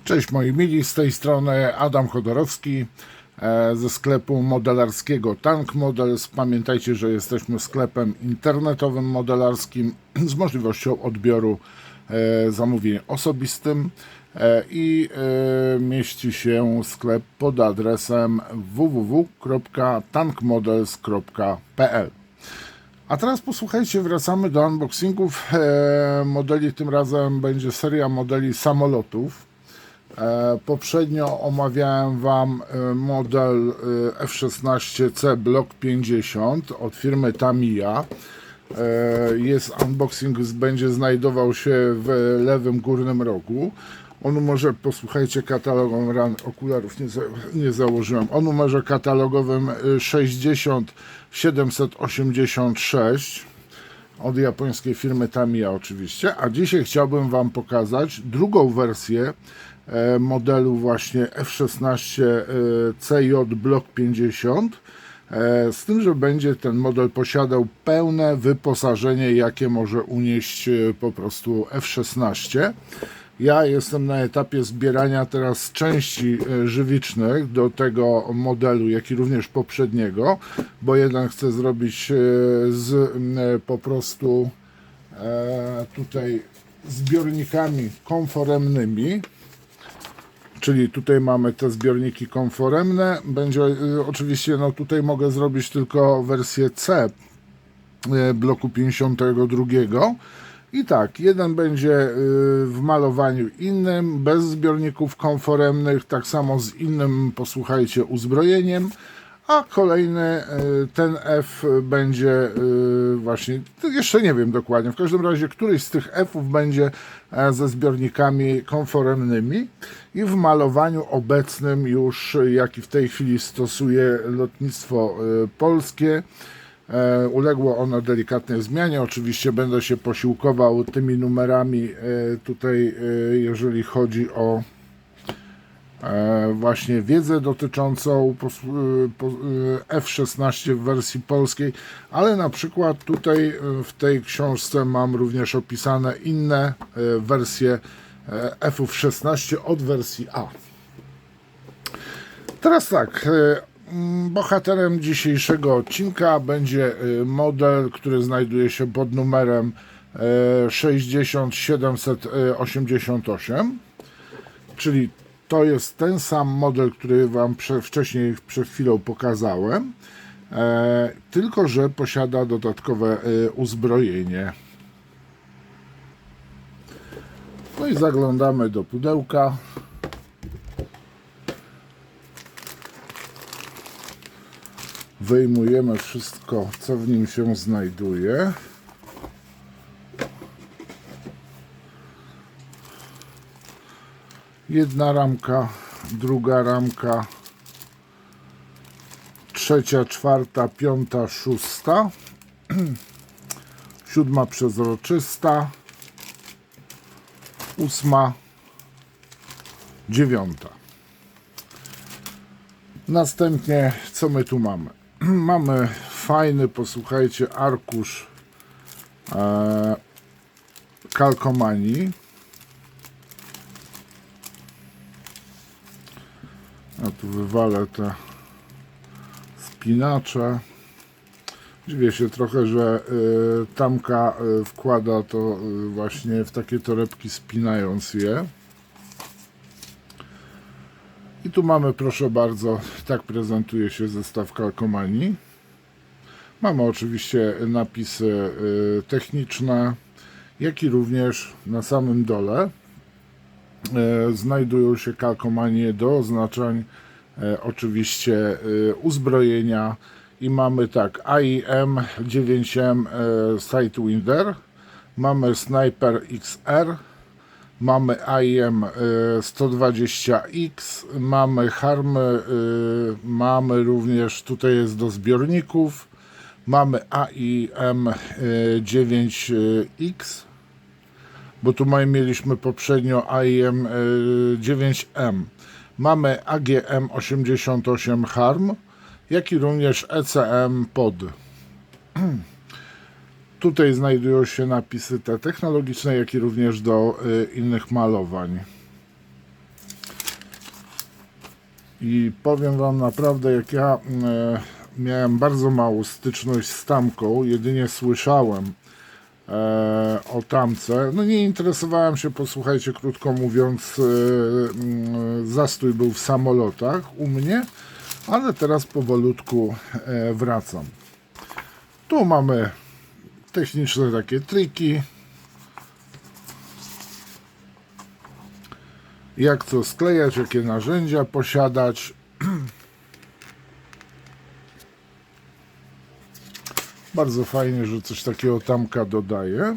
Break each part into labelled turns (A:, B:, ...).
A: Cześć moi mili, z tej strony Adam Chodorowski ze sklepu modelarskiego Tank Models. Pamiętajcie, że jesteśmy sklepem internetowym modelarskim z możliwością odbioru zamówień osobistym i mieści się sklep pod adresem www.tankmodels.pl. A teraz posłuchajcie, wracamy do unboxingów modeli. Tym razem będzie seria modeli samolotów. Poprzednio omawiałem Wam model F-16C Block 50 od firmy Tamiya. Unboxing będzie znajdował się w lewym górnym rogu. O numerze, posłuchajcie, katalogowym, okularów nie założyłem, o numerze katalogowym 60786 od japońskiej firmy Tamiya oczywiście. A dzisiaj chciałbym Wam pokazać drugą wersję modelu właśnie F-16 CJ Block 50, z tym, że będzie ten model posiadał pełne wyposażenie, jakie może unieść po prostu F-16. Ja jestem na etapie zbierania teraz części żywicznych do tego modelu, jak i również poprzedniego, bo jeden chcę zrobić z po prostu tutaj zbiornikami konforemnymi. Czyli tutaj mamy te zbiorniki konforemne. Będzie oczywiście, no tutaj mogę zrobić tylko wersję C bloku 52. I tak, jeden będzie w malowaniu innym, bez zbiorników konforemnych, tak samo z innym, posłuchajcie, uzbrojeniem. A kolejny, ten F będzie właśnie, jeszcze nie wiem dokładnie, w każdym razie któryś z tych F-ów będzie ze zbiornikami konforemnymi i w malowaniu obecnym już, jaki w tej chwili stosuje lotnictwo polskie, uległo ono delikatnej zmianie. Oczywiście będę się posiłkował tymi numerami tutaj, jeżeli chodzi o właśnie wiedzę dotyczącą F-16 w wersji polskiej, ale na przykład tutaj w tej książce mam również opisane inne wersje F-ów 16 od wersji A. Teraz tak, bohaterem dzisiejszego odcinka będzie model, który znajduje się pod numerem 60788, czyli to jest ten sam model, który Wam wcześniej przed chwilą pokazałem, tylko że posiada dodatkowe uzbrojenie. No i zaglądamy do pudełka. Wyjmujemy wszystko, co w nim się znajduje. Jedna ramka, druga ramka, trzecia, czwarta, piąta, szósta, siódma przezroczysta, ósma, dziewiąta. Następnie co my tu mamy? Mamy fajny, posłuchajcie, arkusz kalkomanii. Ja tu wywalę te spinacze. Dziwię się trochę, że Tamka wkłada to właśnie w takie torebki, spinając je. I tu mamy, proszę bardzo, tak prezentuje się zestaw kalkomanii. Mamy oczywiście napisy techniczne, jak i również na samym dole znajdują się kalkomanie do oznaczeń oczywiście uzbrojenia i mamy tak AIM 9M Sidewinder, mamy Sniper XR, mamy AIM 120X, mamy harmy, mamy również, tutaj jest do zbiorników, mamy AIM 9X, bo tu mieliśmy poprzednio AIM 9M. Mamy AGM 88 HARM, jak i również ECM POD. Tutaj znajdują się napisy te technologiczne, jak i również do innych malowań. I powiem Wam naprawdę, jak ja miałem bardzo małą styczność z tamką, jedynie słyszałem o tamce. No nie interesowałem się, posłuchajcie, krótko mówiąc, zastój był w samolotach u mnie, ale teraz powolutku wracam. Tu mamy techniczne takie triki, jak co sklejać, jakie narzędzia posiadać. Bardzo fajnie, że coś takiego tamka dodaje.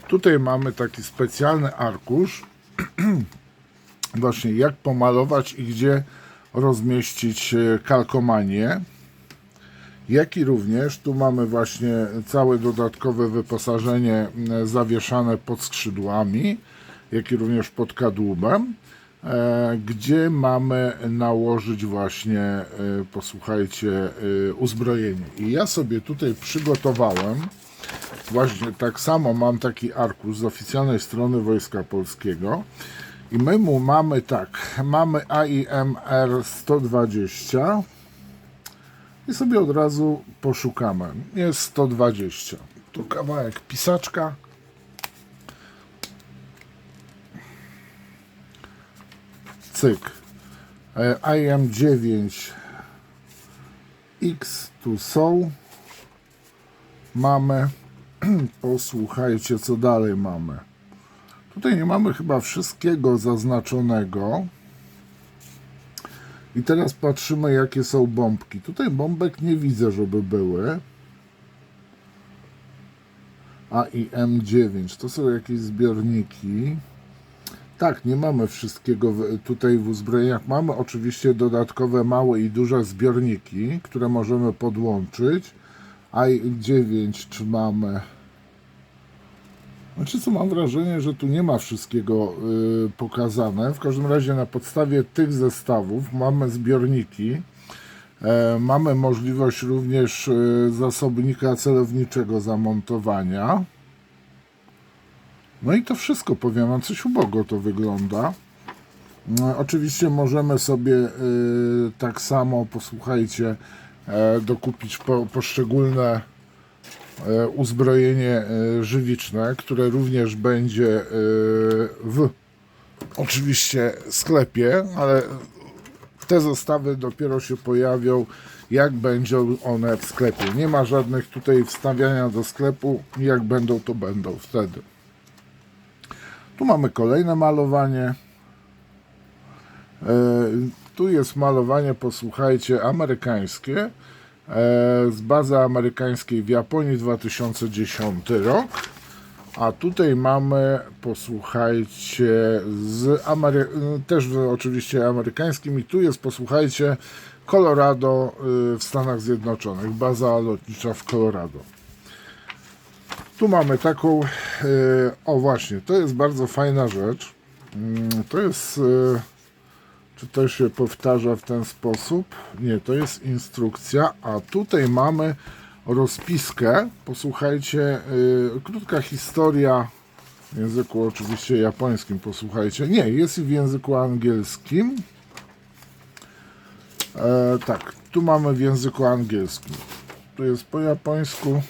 A: Tutaj mamy taki specjalny arkusz, właśnie jak pomalować i gdzie rozmieścić kalkomanię. Jak i również tu mamy właśnie całe dodatkowe wyposażenie zawieszane pod skrzydłami, jak i również pod kadłubem, gdzie mamy nałożyć właśnie, posłuchajcie, uzbrojenie. I ja sobie tutaj przygotowałem, właśnie tak samo mam taki arkusz z oficjalnej strony Wojska Polskiego i my mu mamy tak, mamy AIMR 120 i sobie od razu poszukamy. Jest 120. Tu kawałek pisaczka. Cyk. IM9 X tu są. Mamy. Posłuchajcie, co dalej mamy. Tutaj nie mamy chyba wszystkiego zaznaczonego. I teraz patrzymy, jakie są bombki. Tutaj bombek nie widzę, żeby były. A i M9 to są jakieś zbiorniki. Tak, nie mamy wszystkiego tutaj w uzbrojeniach. Mamy oczywiście dodatkowe małe i duże zbiorniki, które możemy podłączyć. i9 czy mamy... Znaczy co, mam wrażenie, że tu nie ma wszystkiego pokazane. W każdym razie na podstawie tych zestawów mamy zbiorniki. Mamy możliwość również zasobnika celowniczego zamontowania. No i to wszystko, powiem wam, coś ubogo to wygląda. Oczywiście możemy sobie tak samo, posłuchajcie, dokupić poszczególne uzbrojenie żywiczne, które również będzie w oczywiście sklepie, ale te zestawy dopiero się pojawią, jak będą one w sklepie. Nie ma żadnych tutaj wstawiania do sklepu, jak będą, to będą wtedy. Tu mamy kolejne malowanie. Tu jest malowanie, posłuchajcie, amerykańskie. Z bazy amerykańskiej w Japonii 2010 rok. A tutaj mamy, posłuchajcie, też oczywiście amerykańskim. I tu jest, posłuchajcie, Colorado w Stanach Zjednoczonych. Baza lotnicza w Colorado. Tu mamy taką, o właśnie, to jest bardzo fajna rzecz. To jest, czy to się powtarza w ten sposób? Nie, to jest instrukcja, a tutaj mamy rozpiskę. Posłuchajcie, krótka historia w języku oczywiście japońskim, posłuchajcie. Nie, jest i w języku angielskim. Tak, tu mamy w języku angielskim. Tu jest po japońsku.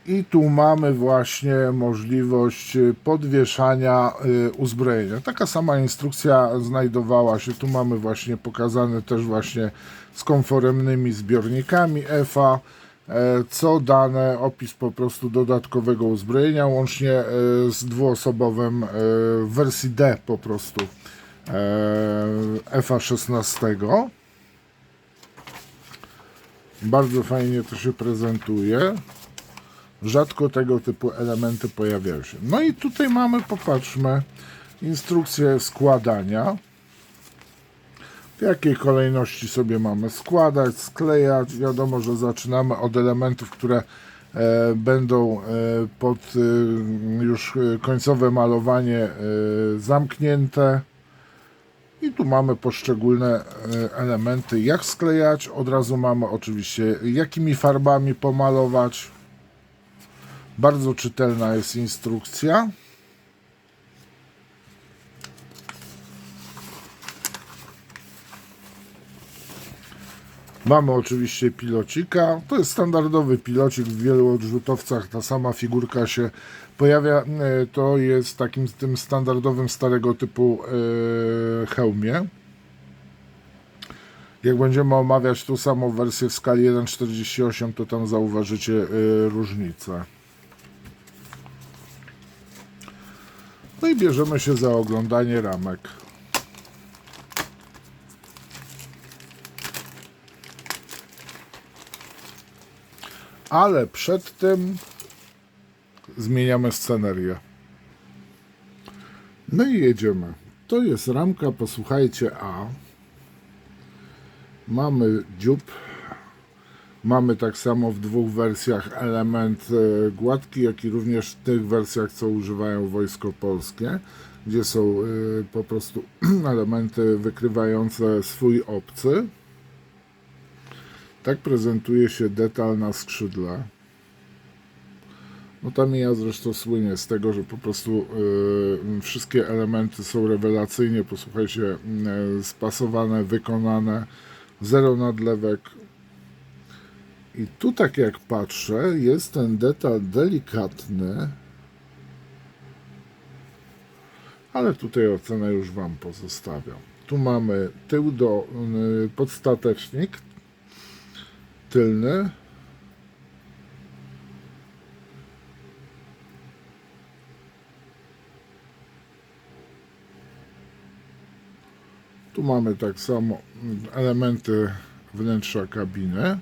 A: I tu mamy właśnie możliwość podwieszania uzbrojenia. Taka sama instrukcja znajdowała się. Tu mamy właśnie pokazane też właśnie z konforemnymi zbiornikami EFA, co dane, opis po prostu dodatkowego uzbrojenia, łącznie z dwuosobowym w wersji D po prostu EFA 16. Bardzo fajnie to się prezentuje. Rzadko tego typu elementy pojawiają się. No i tutaj mamy, popatrzmy, instrukcję składania. W jakiej kolejności sobie mamy składać, sklejać. Wiadomo, że zaczynamy od elementów, które będą pod już końcowe malowanie zamknięte. I tu mamy poszczególne elementy, jak sklejać. Od razu mamy oczywiście, jakimi farbami pomalować. Bardzo czytelna jest instrukcja. Mamy oczywiście pilocika. To jest standardowy pilocik w wielu odrzutowcach. Ta sama figurka się pojawia. To jest takim tym standardowym starego typu hełmie. Jak będziemy omawiać tą samą wersję w skali 1:48, to tam zauważycie różnicę. No i bierzemy się za oglądanie ramek. Ale przed tym zmieniamy scenerię. No i jedziemy. To jest ramka, posłuchajcie, A. Mamy dziób. Mamy tak samo w dwóch wersjach element gładki, jak i również w tych wersjach, co używają Wojsko Polskie, gdzie są po prostu elementy wykrywające swój obcy. Tak prezentuje się detal na skrzydle. No Tamiya zresztą słynie z tego, że po prostu wszystkie elementy są rewelacyjnie, posłuchajcie, spasowane, wykonane, zero nadlewek. I tu tak jak patrzę, jest ten detal delikatny, ale tutaj ocenę już Wam pozostawiam. Tu mamy tył do podstatecznik tylny. Tu mamy tak samo elementy wnętrza kabiny.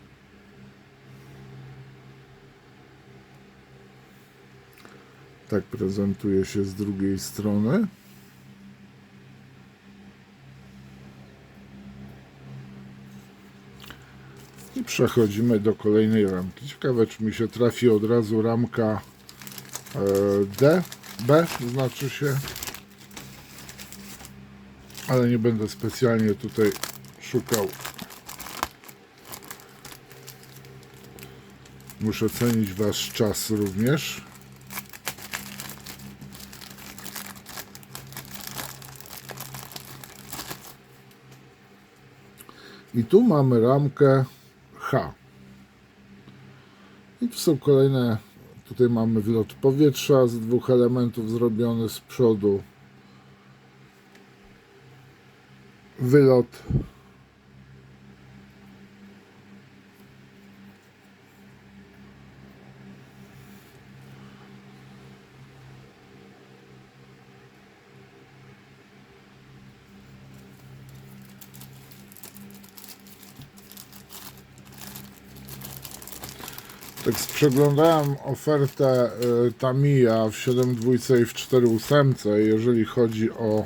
A: Tak prezentuje się z drugiej strony. I przechodzimy do kolejnej ramki. Ciekawe, czy mi się trafi od razu ramka B znaczy się. Ale nie będę specjalnie tutaj szukał. Muszę cenić Wasz czas również. I tu mamy ramkę H. I tu są kolejne, tutaj mamy wlot powietrza z dwóch elementów zrobiony z przodu. Wylot. Tak przeglądałem ofertę Tamiya w 7.2 i w 4.8. Jeżeli chodzi o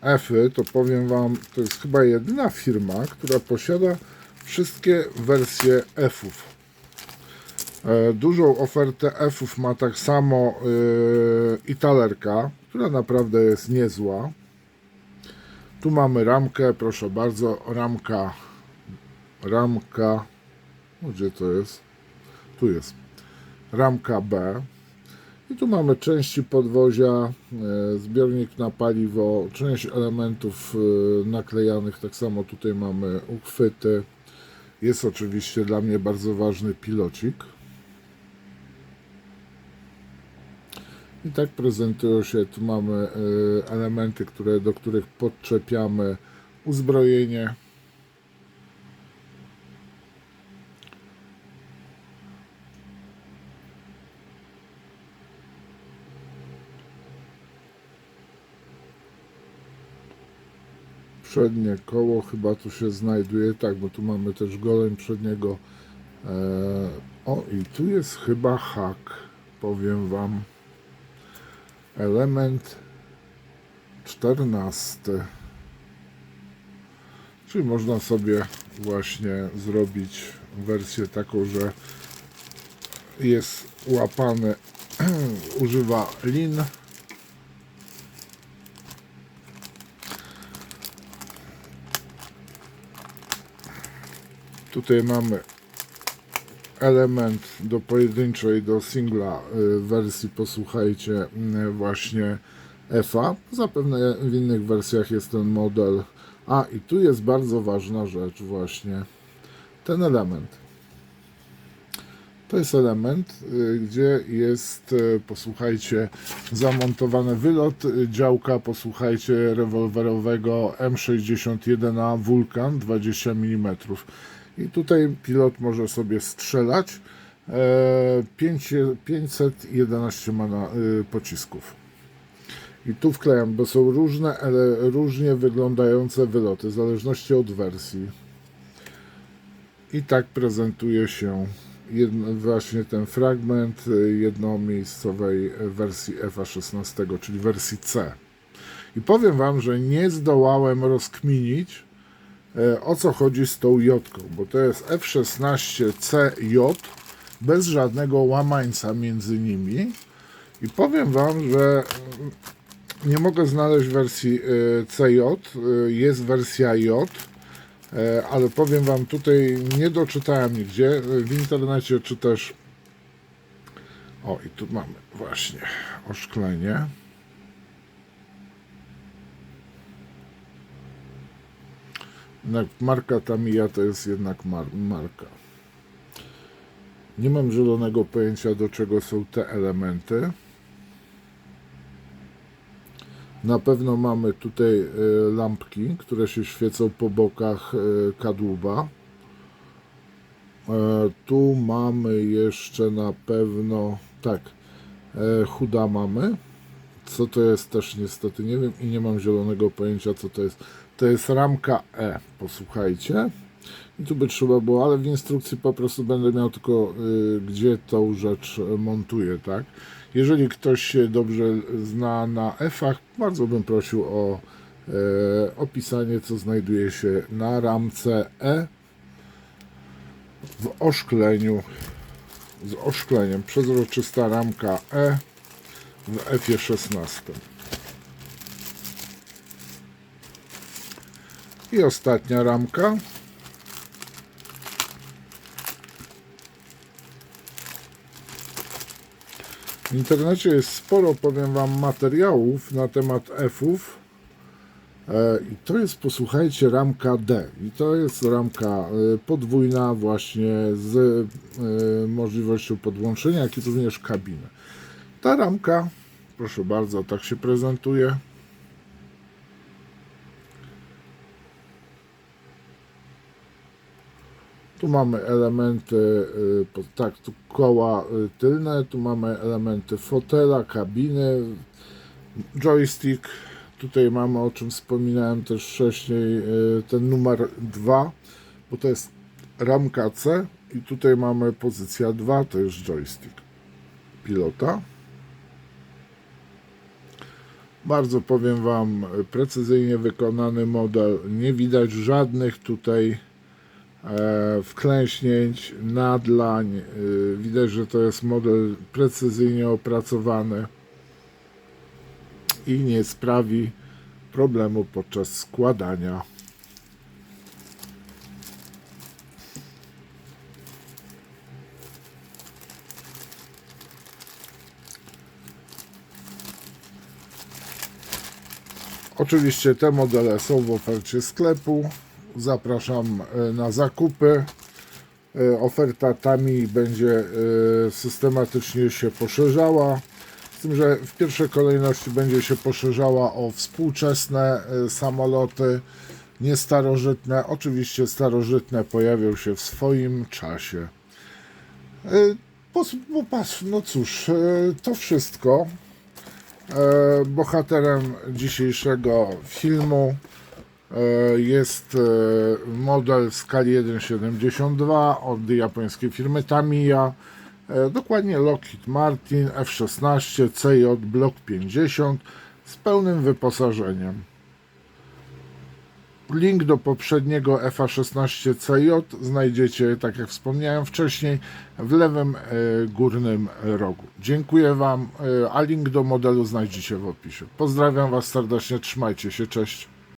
A: F-y, to powiem Wam, to jest chyba jedyna firma, która posiada wszystkie wersje F-ów. Dużą ofertę F-ów ma tak samo Italerka, która naprawdę jest niezła. Tu mamy ramkę, proszę bardzo, ramka, gdzie to jest? Tu jest ramka B. I tu mamy części podwozia, zbiornik na paliwo, część elementów naklejanych, tak samo tutaj mamy uchwyty. Jest oczywiście dla mnie bardzo ważny pilocik. I tak prezentują się, tu mamy elementy, do których podczepiamy uzbrojenie. Przednie koło chyba tu się znajduje, tak, bo tu mamy też goleń przedniego. O, i tu jest chyba hak, powiem Wam. Element 14. Czyli można sobie właśnie zrobić wersję taką, że jest łapany, używa lin. Tutaj mamy element do pojedynczej, do singla wersji, posłuchajcie, właśnie F-a. Zapewne w innych wersjach jest ten model. A i tu jest bardzo ważna rzecz właśnie. ten element. To jest element, gdzie jest, posłuchajcie, zamontowany wylot działka, posłuchajcie, rewolwerowego M61A Vulcan 20 mm. I tutaj pilot może sobie strzelać. 511 ma pocisków. I tu wklejam, bo są różne, ale różnie wyglądające wyloty, w zależności od wersji. I tak prezentuje się właśnie ten fragment jednomiejscowej wersji FA16, czyli wersji C. I powiem Wam, że nie zdołałem rozkminić, o co chodzi z tą J-ką, bo to jest F16CJ bez żadnego łamańca między nimi. I powiem Wam, że nie mogę znaleźć wersji CJ, jest wersja J, ale powiem Wam, tutaj nie doczytałem nigdzie w internecie, czy też... O, i tu mamy właśnie oszklenie. Jednak marka Tamiya to jest jednak marka. Nie mam zielonego pojęcia, do czego są te elementy. Na pewno mamy tutaj lampki, które się świecą po bokach kadłuba. Tu mamy jeszcze na pewno, tak, chuda mamy. Co to jest, też niestety nie wiem i nie mam zielonego pojęcia, co to jest. To jest ramka E, posłuchajcie. I tu by trzeba było, ale w instrukcji po prostu będę miał tylko gdzie tą rzecz montuję, tak? Jeżeli ktoś się dobrze zna na F-ach, bardzo bym prosił o opisanie, co znajduje się na ramce E w oszkleniu, z oszkleniem. Przezroczysta ramka E w F-16. I ostatnia ramka. W internecie jest sporo, powiem Wam, materiałów na temat F-ów. I to jest, posłuchajcie, ramka D. I to jest ramka podwójna właśnie z możliwością podłączenia, jak i również kabiny. Ta ramka, proszę bardzo, tak się prezentuje. Tu mamy elementy, tak, tu koła tylne, tu mamy elementy fotela, kabiny, joystick. Tutaj mamy, o czym wspominałem też wcześniej, ten numer 2, bo to jest ramka C i tutaj mamy pozycja 2, to jest joystick pilota. Bardzo, powiem Wam, precyzyjnie wykonany model, nie widać żadnych tutaj wklęśnięć, nadlań. Widać, że to jest model precyzyjnie opracowany i nie sprawi problemu podczas składania. Oczywiście te modele są w ofercie sklepu. Zapraszam na zakupy. Oferta Tami będzie systematycznie się poszerzała. Z tym, że w pierwszej kolejności będzie się poszerzała o współczesne samoloty, nie starożytne. Oczywiście starożytne pojawią się w swoim czasie. No cóż, to wszystko. Bohaterem dzisiejszego filmu jest model w skali 1,72 od japońskiej firmy Tamiya, dokładnie Lockheed Martin F-16 CJ Block 50 z pełnym wyposażeniem. Link do poprzedniego FA-16 CJ znajdziecie, tak jak wspomniałem wcześniej, w lewym górnym rogu. Dziękuję Wam, a link do modelu znajdziecie w opisie. Pozdrawiam Was serdecznie, trzymajcie się, cześć.